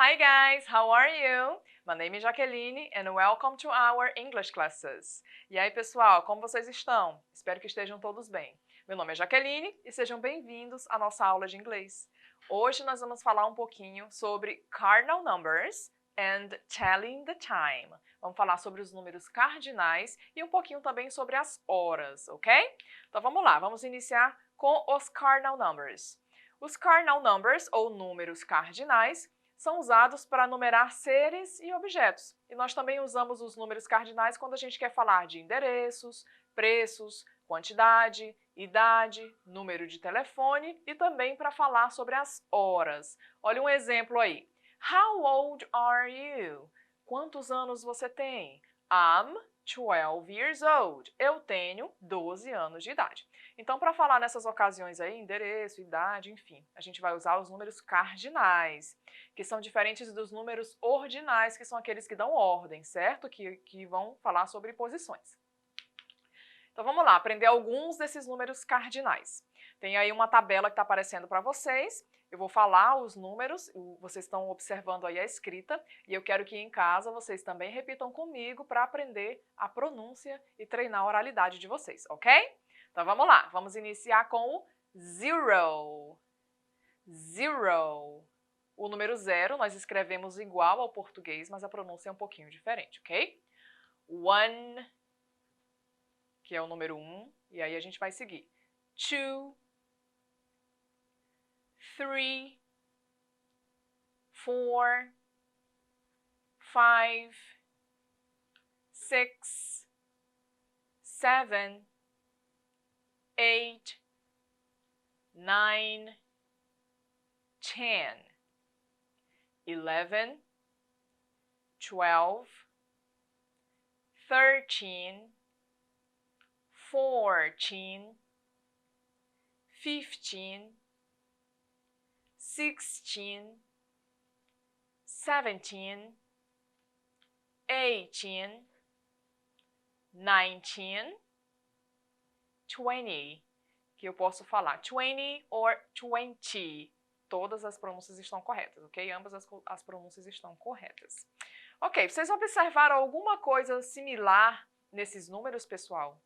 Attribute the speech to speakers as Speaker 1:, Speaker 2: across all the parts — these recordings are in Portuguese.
Speaker 1: Hi guys, how are you? My name is Jaqueline and welcome to our English classes. E aí pessoal, como vocês estão? Espero que estejam todos bem. Meu nome é Jaqueline e sejam bem-vindos à nossa aula de inglês. Hoje nós vamos falar um pouquinho sobre cardinal numbers and telling the time. Vamos falar sobre os números cardinais e um pouquinho também sobre as horas, ok? Então vamos lá, vamos iniciar com os cardinal numbers. Os cardinal numbers, ou números cardinais, são usados para numerar seres e objetos. E nós também usamos os números cardinais quando a gente quer falar de endereços, preços, quantidade, idade, número de telefone e também para falar sobre as horas. Olha um exemplo aí. How old are you? Quantos anos você tem? I'm 12 years old. Eu tenho 12 anos de idade. Então, para falar nessas ocasiões aí, endereço, idade, enfim, a gente vai usar os números cardinais, que são diferentes dos números ordinais, que são aqueles que dão ordem, certo? Que vão falar sobre posições. Então, vamos lá, aprender alguns desses números cardinais. Tem aí uma tabela que está aparecendo para vocês. Eu vou falar os números, vocês estão observando aí a escrita, e eu quero que em casa vocês também repitam comigo para aprender a pronúncia e treinar a oralidade de vocês, ok? Então vamos lá, vamos iniciar com o zero. Zero. O número 0 nós escrevemos igual ao português, mas a pronúncia é um pouquinho diferente, ok? One, que é o número 1, e aí a gente vai seguir. Two, 3, 4, 5, 6, 7, 8, 9, 10, 11, 12, 13, 14, 15, 16, 17, 18, 19, 20, que eu posso falar 20 or 20. Todas as pronúncias estão corretas, ok? Ambas as pronúncias estão corretas. Ok, vocês observaram alguma coisa similar nesses números, pessoal?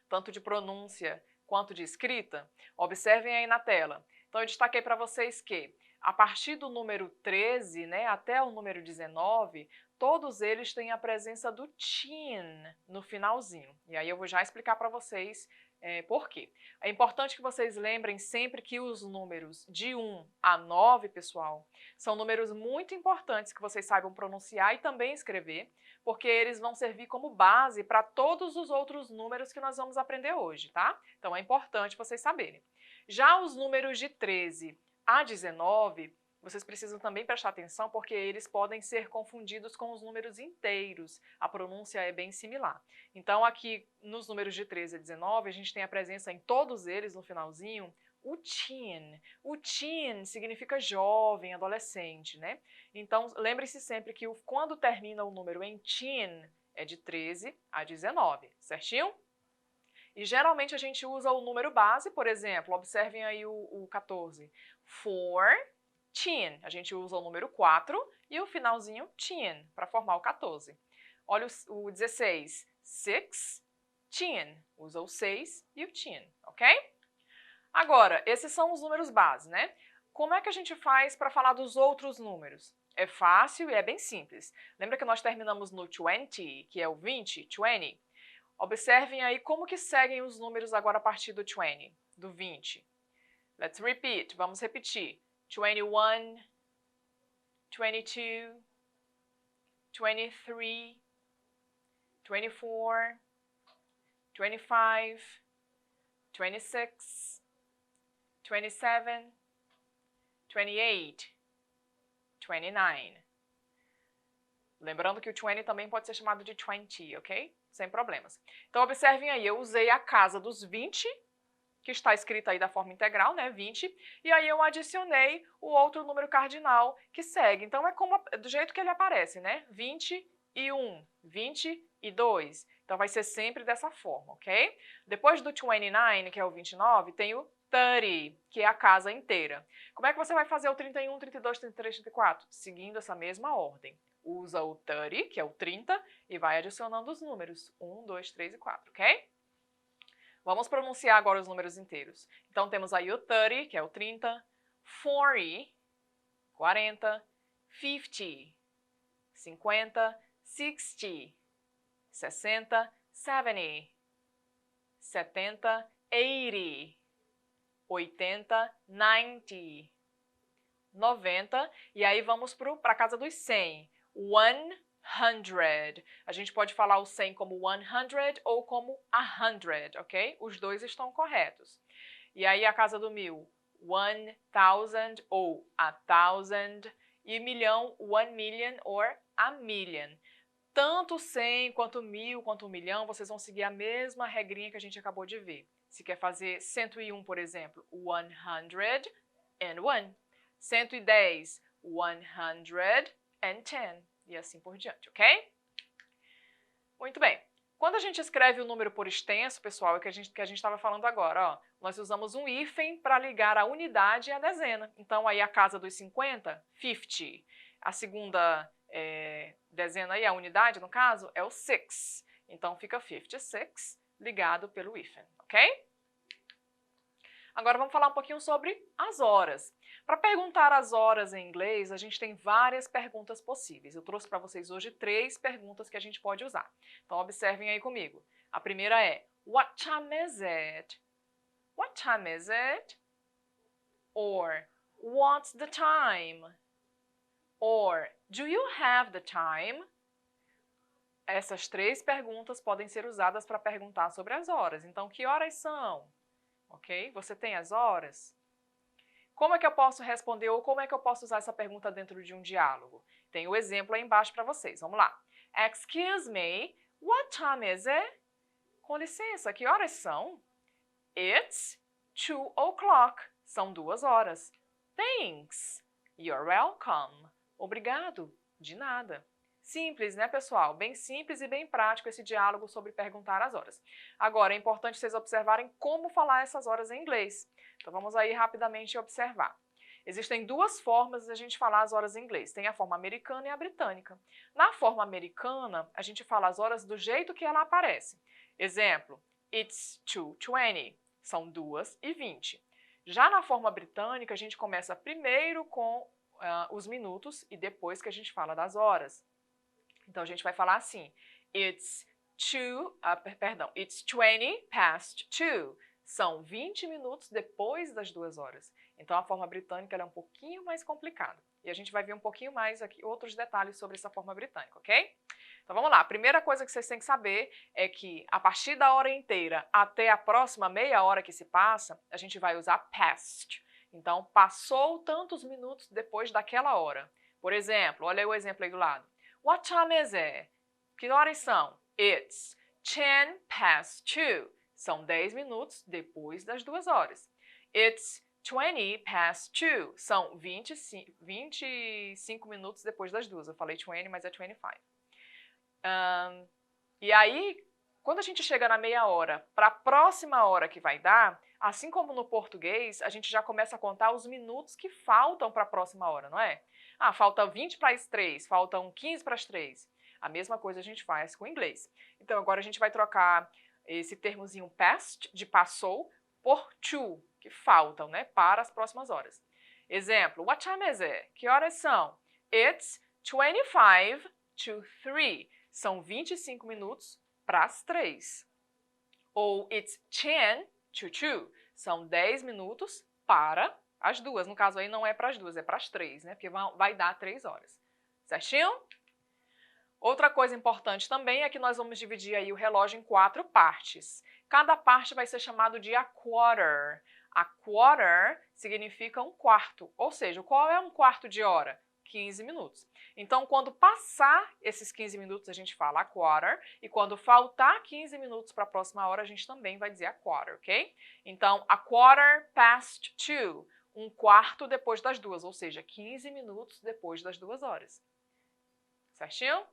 Speaker 1: Tanto de pronúncia quanto de escrita? Observem aí na tela. Então, eu destaquei para vocês que, a partir do número 13, né, até o número 19, todos eles têm a presença do teen no finalzinho. E aí eu vou já explicar para vocês por quê. É importante que vocês lembrem sempre que os números de 1 a 9, pessoal, são números muito importantes que vocês saibam pronunciar e também escrever, porque eles vão servir como base para todos os outros números que nós vamos aprender hoje, tá? Então é importante vocês saberem. Já os números de 13 a 19, vocês precisam também prestar atenção porque eles podem ser confundidos com os números inteiros. A pronúncia é bem similar. Então, aqui nos números de 13 a 19, a gente tem a presença em todos eles no finalzinho, o teen. O teen significa jovem, adolescente, né? Então, lembre-se sempre que quando termina o número em teen, é de 13 a 19, certinho? E geralmente a gente usa o número base, por exemplo, observem aí o 14. 14, a gente usa o número 4 e o finalzinho teen para formar o 14. Olha o 16, 16, usa o 6 e o teen, ok? Agora, esses são os números base, né? Como é que a gente faz para falar dos outros números? É fácil e é bem simples. Lembra que nós terminamos no 20, que é o 20, 20? Observem aí como que seguem os números agora a partir do 20, do 20. Let's repeat, vamos repetir. 21, 22, 23, 24, 25, 26, 27, 28, 29. Lembrando que o 20 também pode ser chamado de 20, ok? Sem problemas. Então, observem aí, eu usei a casa dos 20, que está escrita aí da forma integral, né, 20, e aí eu adicionei o outro número cardinal que segue. Então, é como do jeito que ele aparece, né? 21, 22. Então, vai ser sempre dessa forma, ok? Depois do 29, que é o 29, tem o 30, que é a casa inteira. Como é que você vai fazer o 31, 32, 33, 34? Seguindo essa mesma ordem. Usa o 30, que é o 30, e vai adicionando os números. 1, 2, 3 e 4, ok? Vamos pronunciar agora os números inteiros. Então, temos aí o 30, que é o 30, 40, 40, 50, 50, 60, 60, 70, 70, 80, 80, 90, 90, e aí vamos para a casa dos 100, 100. A gente pode falar o 100 como 100 ou como 100, ok? Os dois estão corretos. E aí a casa do 1000, 1000 ou 1000, e milhão, 1 million or a million. Tanto 100 quanto 1000 quanto 1 milhão, vocês vão seguir a mesma regrinha que a gente acabou de ver. Se quer fazer 101, por exemplo, 101. 110, 110. E assim por diante, ok? Muito bem. Quando a gente escreve o número por extenso, pessoal, é o que a gente estava falando agora, ó, nós usamos um hífen para ligar a unidade e a dezena. Então, aí a casa dos 50, 50. A segunda dezena aí, a unidade, no caso, é o 6. Então, fica 56 ligado pelo hífen, ok? Agora vamos falar um pouquinho sobre as horas. Para perguntar as horas em inglês, a gente tem várias perguntas possíveis. Eu trouxe para vocês hoje 3 perguntas que a gente pode usar. Então, observem aí comigo. A primeira é, what time is it? What time is it? Or, what's the time? Or, do you have the time? Essas 3 perguntas podem ser usadas para perguntar sobre as horas. Então, que horas são? Ok? Você tem as horas? Como é que eu posso responder ou como é que eu posso usar essa pergunta dentro de um diálogo? Tem o exemplo aí embaixo para vocês. Vamos lá. Excuse me, what time is it? Com licença, que horas são? It's 2 o'clock. São 2 horas. Thanks. You're welcome. Obrigado. De nada. Simples, né, pessoal? Bem simples e bem prático esse diálogo sobre perguntar as horas. Agora, é importante vocês observarem como falar essas horas em inglês. Então, vamos aí rapidamente observar. Existem 2 formas de a gente falar as horas em inglês. Tem a forma americana e a britânica. Na forma americana, a gente fala as horas do jeito que ela aparece. Exemplo, it's 2:20. São 2:20. Já na forma britânica, a gente começa primeiro com os minutos e depois que a gente fala das horas. Então, a gente vai falar assim, it's 20 past 2. São 20 minutos depois das 2 horas. Então, a forma britânica ela é um pouquinho mais complicada. E a gente vai ver um pouquinho mais aqui, outros detalhes sobre essa forma britânica, ok? Então, vamos lá. A primeira coisa que vocês têm que saber é que, a partir da hora inteira até a próxima meia hora que se passa, a gente vai usar past. Então, passou tantos minutos depois daquela hora. Por exemplo, olha aí o exemplo aí do lado. What time is it? Que horas são? It's 10 past 2. São 10 minutos depois das 2 horas. It's 20 past 2. São 25 minutos depois das 2. Eu falei 20, mas é 25. E aí, quando a gente chega na meia hora para a próxima hora que vai dar, assim como no português, a gente já começa a contar os minutos que faltam para a próxima hora, não é? Ah, falta 20 para as 3, faltam 15 para as 3. A mesma coisa a gente faz com o inglês. Então, agora a gente vai trocar esse termozinho past, de passou, por to, que faltam, né, para as próximas horas. Exemplo, what time is it? Que horas são? It's 25 to 3. São 25 minutos para as 3. Ou it's 10 to 2. São 10 minutos para as 2. No caso aí não é para as 2, é para as 3, né? Porque vai dar 3 horas. Certinho? Outra coisa importante também é que nós vamos dividir aí o relógio em 4 partes. Cada parte vai ser chamado de a quarter. A quarter significa um quarto, ou seja, qual é um quarto de hora? 15 minutos. Então, quando passar esses 15 minutos, a gente fala a quarter, e quando faltar 15 minutos para a próxima hora, a gente também vai dizer a quarter, ok? Então, a quarter past 2, um quarto depois das 2, ou seja, 15 minutos depois das 2 horas. Certinho?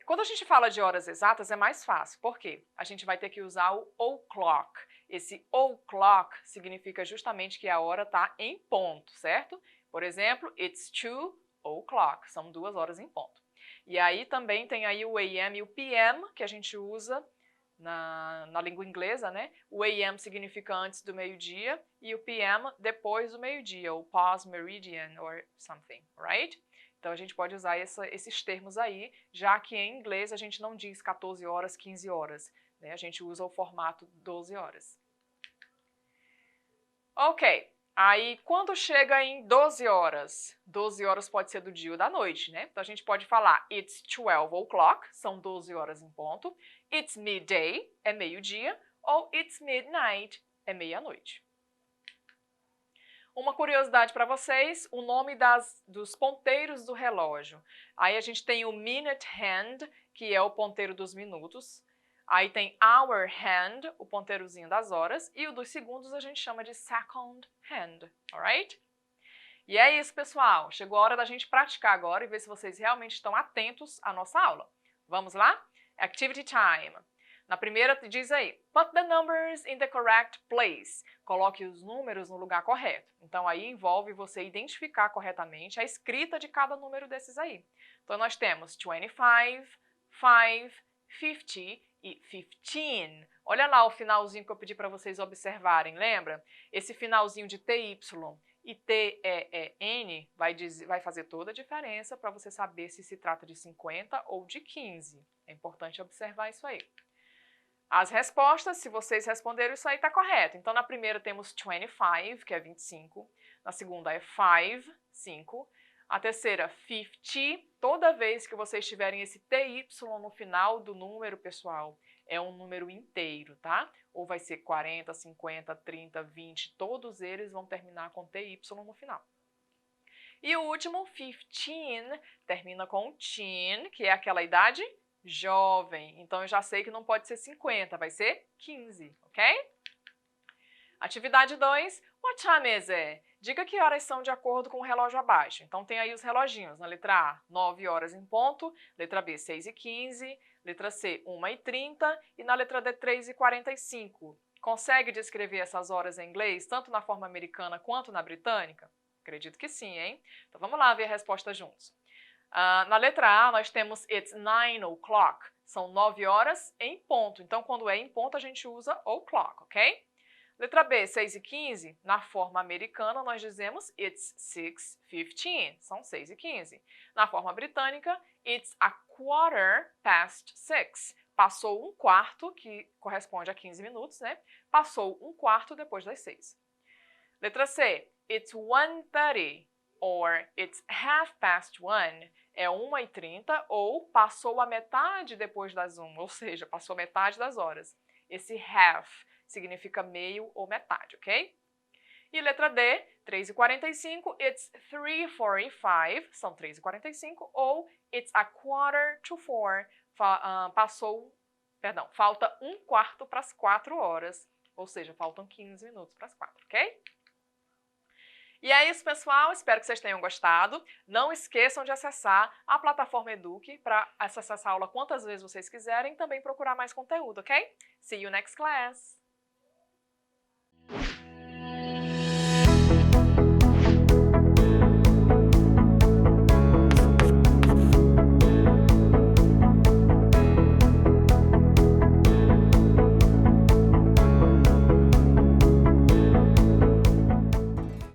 Speaker 1: Quando a gente fala de horas exatas, é mais fácil. Por quê? A gente vai ter que usar o o'clock. esse o'clock significa justamente que a hora está em ponto, certo? Por exemplo, it's 2 o'clock, são 2 horas em ponto. E aí também tem aí o AM e o PM, que a gente usa na língua inglesa, né? O AM significa antes do meio-dia e o PM depois do meio-dia, ou past meridian or something, right? Então a gente pode usar esses termos aí, já que em inglês a gente não diz 14 horas, 15 horas, né? A gente usa o formato 12 horas. Ok, aí quando chega em 12 horas pode ser do dia ou da noite, né? Então a gente pode falar it's 12 o'clock, são 12 horas em ponto, it's midday, é meio-dia, ou it's midnight, é meia-noite. Uma curiosidade para vocês, o nome dos ponteiros do relógio. Aí a gente tem o minute hand, que é o ponteiro dos minutos. Aí tem hour hand, o ponteirozinho das horas. E o dos segundos a gente chama de second hand, alright? E é isso, pessoal. Chegou a hora da gente praticar agora e ver se vocês realmente estão atentos à nossa aula. Vamos lá? Activity time. Na primeira diz aí, put the numbers in the correct place. Coloque os números no lugar correto. Então aí envolve você identificar corretamente a escrita de cada número desses aí. Então nós temos 25, 5, 50 e 15. Olha lá o finalzinho que eu pedi para vocês observarem, lembra? Esse finalzinho de TY e TEN vai fazer toda a diferença para você saber se trata de 50 ou de 15. É importante observar isso aí. As respostas, se vocês responderam, isso aí está correto. Então, na primeira temos 25, que é 25. Na segunda é 5, 5. A terceira, 50. Toda vez que vocês tiverem esse TY no final do número, pessoal, é um número inteiro, tá? Ou vai ser 40, 50, 30, 20. Todos eles vão terminar com TY no final. E o último, 15, termina com teen, que é aquela idade jovem. Então, eu já sei que não pode ser 50, vai ser 15, ok? Atividade 2. What time is it? Diga que horas são de acordo com o relógio abaixo. Então, tem aí os reloginhos. Na letra A, 9 horas em ponto. Letra B, 6h15. Letra C, 1h30. E na letra D, 3h45. Consegue descrever essas horas em inglês, tanto na forma americana quanto na britânica? Acredito que sim, hein? Então, vamos lá ver a resposta juntos. Na letra A, nós temos it's 9 o'clock. São 9 horas em ponto. Então, quando é em ponto, a gente usa o'clock, ok? Letra B, 6h15. Na forma americana, nós dizemos it's 6:15. São 6h15. Na forma britânica, it's a quarter past 6. Passou um quarto, que corresponde a 15 minutos, né? Passou um quarto depois das 6. Letra C, it's 1:30. Or it's 1:30, é 1h30 ou passou a metade depois das 1, ou seja, passou metade das horas. Esse half significa meio ou metade, ok? E letra D, 3h45, it's 3:45, são 3h45, ou it's a quarter to 4, falta um quarto para as 4 horas, ou seja, faltam 15 minutos para as 4, ok? E é isso, pessoal. Espero que vocês tenham gostado. Não esqueçam de acessar a plataforma Eduque para acessar essa aula quantas vezes vocês quiserem e também procurar mais conteúdo, ok? See you next class!